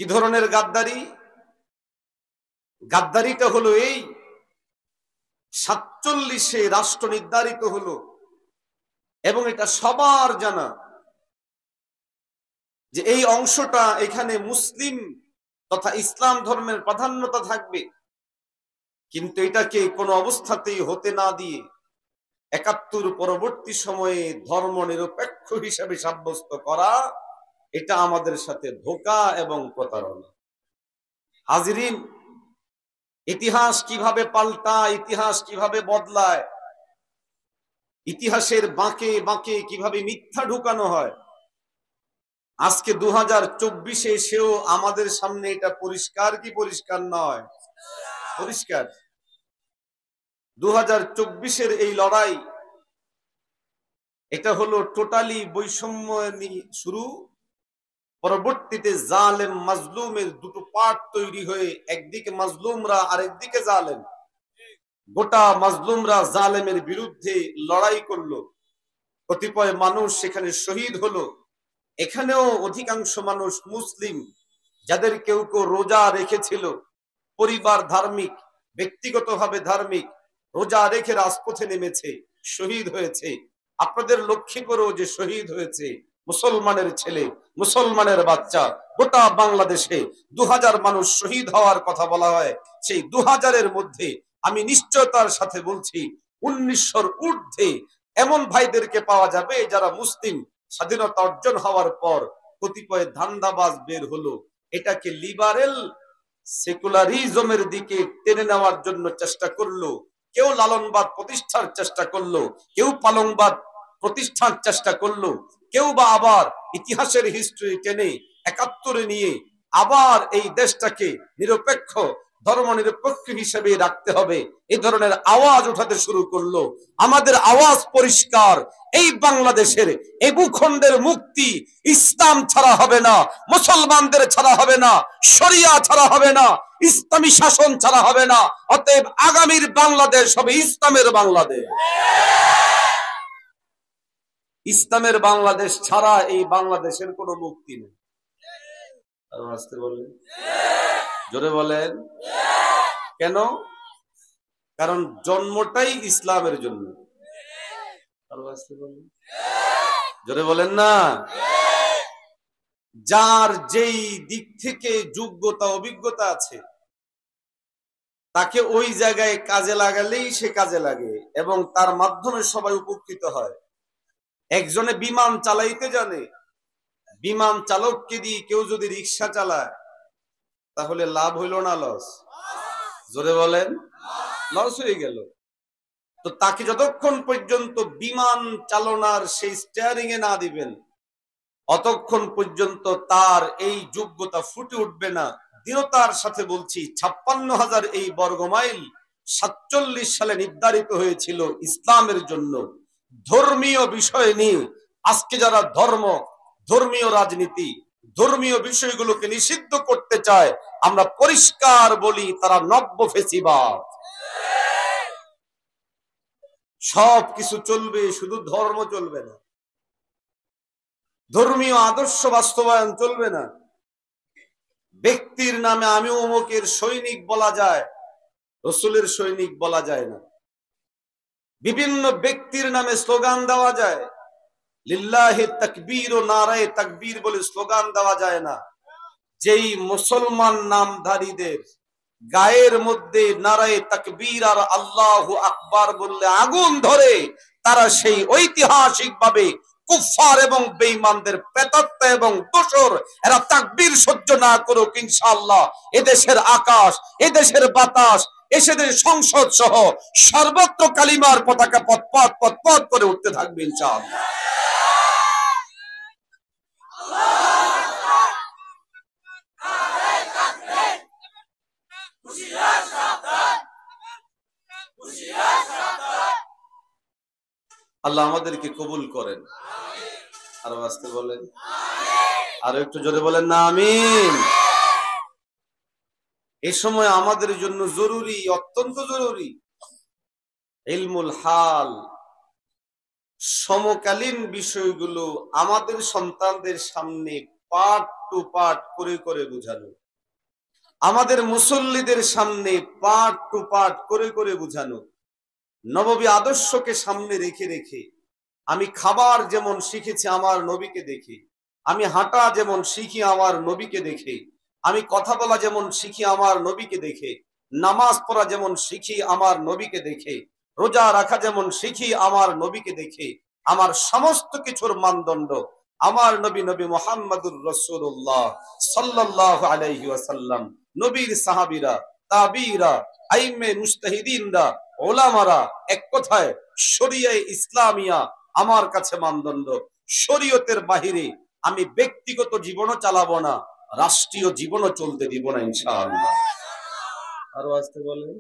কি ধরনের গাদ্দারি? গাদ্দারিটা হলো এই 47-এ রাষ্ট্র নির্ধারিত হলো এবং এটা সবার জানা যে এই অংশটা এখানে মুসলিম তথা ইসলাম ধর্মের প্রাধান্যতা থাকবে, কিন্তু এটাকে কোনো অবস্থাতেই হতে না দিয়ে ৭১ পরবর্তী সময়ে ধর্ম নিরপেক্ষ হিসাবে সাব্যস্ত করা, এটা আমাদের সাথে ধোঁকা এবং প্রতারণা। হাজিরিন, ইতিহাস কিভাবে পাল্টায়, ইতিহাস কিভাবে বদলায়, ইতিহাসের বাঁকে বাঁকে কিভাবে মিথ্যা ঢুকানো হয়, আজকে 2024-এ এসেও আমাদের সামনে এটা পরিষ্কার কি পরিষ্কার নয়? পরিষ্কার। 2024-এর এই লড়াই, এটা হলো টোটালি বৈষম্য শুরু, পরবর্তীতে জালেম মাজলুমের দুটো পার্ট তৈরি হয়ে একদিকে মাজলুমরা আরেকদিকে জালেম, গোটা মাজলুমরা জালেমের বিরুদ্ধে লড়াই করলো, কতিপয় মানুষ সেখানে শহীদ হলো। এখানেও অধিকাংশ মানুষ মুসলিম, যাদের কেউ কেউ রোজা রেখেছিল, পরিবার ধার্মিক, ব্যক্তিগতভাবে ধার্মিক, রোজা রেখে রাজপথে নেমেছে, শহীদ হয়েছে। আপনাদের লক্ষ্য করো যে শহীদ হয়েছে মুসলমানের ছেলে, মুসলমানের বাচ্চা। গোটা বাংলাদেশে 2000 মানুষ শহীদ হওয়ার কথা বলা হয়, সেই 2000-এর মধ্যে আমি নিশ্চয়তার সাথে বলছি 1900-র ঊর্ধ্বে এমন ভাইদেরকে পাওয়া যাবে যারা মুসলিম স্বাধীনতা অর্জন হওয়ার পর কতিপয় ধান্দাবাজ বের হলো, এটাকে লিবারেল সেকুলারিজমের দিকে টেনে নেওয়ার জন্য চেষ্টা করলো। কেউ লালনবাদ প্রতিষ্ঠার চেষ্টা করলো, কেউ পালংবাদ প্রতিষ্ঠার চেষ্টা করলো, কেউ বা আবার ইতিহাসের হিস্ট্রি টেনে ৭১-এ নিয়ে আবার এই দেশটাকে নিরপেক্ষ, ধর্ম নিরপেক্ষ হিসেবে রাখতে হবে, এই ধরনের আওয়াজ উঠাতে শুরু করলো। আমাদের আওয়াজ পরিষ্কার, এই বাংলাদেশের এই ভূখণ্ডের মুক্তি ইসলাম ছাড়া হবে না, মুসলমানদের ছাড়া হবে না, শরিয়া ছাড়া হবে না, ইসলামী শাসন ছাড়া হবে না। অতএব আগামীর বাংলাদেশ হবে ইসলামের বাংলাদেশ। ইসলামের বাংলাদেশ ছাড়া এই বাংলাদেশের কোনো মুক্তি নেই। আর আসতে বলেন, জোরে বলেন কেন? কারণ জন্মটাই ইসলামের জন্য। আর আসতে বলেন, জোরে বলেন না। যার যেই দিক থেকে যোগ্যতা অভিজ্ঞতা আছে, তাকে ওই জায়গায় কাজে লাগালেই সে কাজে লাগে এবং তার মাধ্যমে সবাই উপকৃত হয়। একজনে বিমান চালাইতে জানে, বিমান চালককে দিয়ে কেউ যদি রিক্সা চালায়, তাহলে লাভ হইল না লস? জোরে বলেন, লস হয়ে গেল। তো তাকে যতক্ষণ পর্যন্ত বিমান চালনার সেই স্টিয়ারিং এ না দিবেন, অতক্ষণ পর্যন্ত তার এই যোগ্যতা ফুটে উঠবে না। দৃঢ়তার সাথে বলছি, 56,000 এই বর্গমাইল 47 সালে নির্ধারিত হয়েছিল ইসলামের জন্য। ধর্মীয় বিষয় নিয়ে আজকে যারা ধর্মীয় রাজনীতি, ধর্মীয় বিষয়গুলোকে নিষিদ্ধ করতে চায়, আমরা পরিষ্কার বলি তারা নব্য ফেসিবাদ। সব কিছু চলবে, শুধু ধর্ম চলবে না, ধর্মীয় আদর্শ বাস্তবায়ন চলবে না। ব্যক্তির নামে আমি অমুকের সৈনিক বলা যায়, রসুলের সৈনিক বলা যায় না। বিভিন্ন ব্যক্তির নামে স্লোগান দেওয়া যায়, লিল্লাহি তাকবীর ও নারায়ে তাকবীর বলে স্লোগান দেওয়া যায় না। যেই মুসলমান নামধারীদের গায়ের মধ্যে নারায়ে তাকবীর আর আল্লাহু আকবার বললে আগুন ধরে, তারা সেই ঐতিহাসিকভাবে কুফফার এবং বেঈমানদের প্রেতাত্মা এবং দোসর। এরা তাকবীর সহ্য না করুক, ইনশাআল্লাহ এদেশের আকাশ, এদেশের বাতাস, এদেশের সংসদ সহ সর্বত্র কালিমার পতাকা পথ পথ করে উঠতে থাকবে ইনশাআল্লাহ। আল্লাহ আমাদেরকে কবুল করেন। আরো আসতে বলেন, আরো একটু জোরে বলেন না আমিন। এই সময় আমাদের জন্য জরুরি, অত্যন্ত জরুরি, ইলমুল হাল, সমকালীন বিষয়গুলো আমাদের সন্তানদের সামনে পাঠ টু পার্ট করে করে বুঝানো, আমাদের মুসল্লিদের সামনে পার্ট টু পার্ট করে করে বুঝানো, নববী আদর্শকে সামনে রেখে রেখে। আমি খাবার যেমন শিখেছি আমার নবীকে দেখে, আমি হাঁটা যেমন শিখি আমার নবীকে দেখে, আমি কথা বলা যেমন শিখি আমার নবীকে দেখে, নামাজ পড়া যেমন শিখি আমার নবীকে দেখে, রোজা রাখা যেমন শিখি আমার নবীকে দেখে, আমার সমস্ত কিছুর মানদণ্ড আমার নবী নবী মুহাম্মদুর রাসূলুল্লাহ সাল্লাল্লাহু আলাইহি ওয়াসাল্লাম, নবীর সাহাবীরা, তাবিঈরা, আইম্মে মুজতাহিদিনরা, ওলামারা। এক কথায় শরিয়াহ ইসলামিয়া আমার কাছে মানদণ্ড। শরীয়তের বাহিরে আমি ব্যক্তিগত জীবনও চালাবো না, রাষ্ট্রীয় জীবনও চলতে দিব না ইনশাআল্লাহ। আরো আসতে বলেন।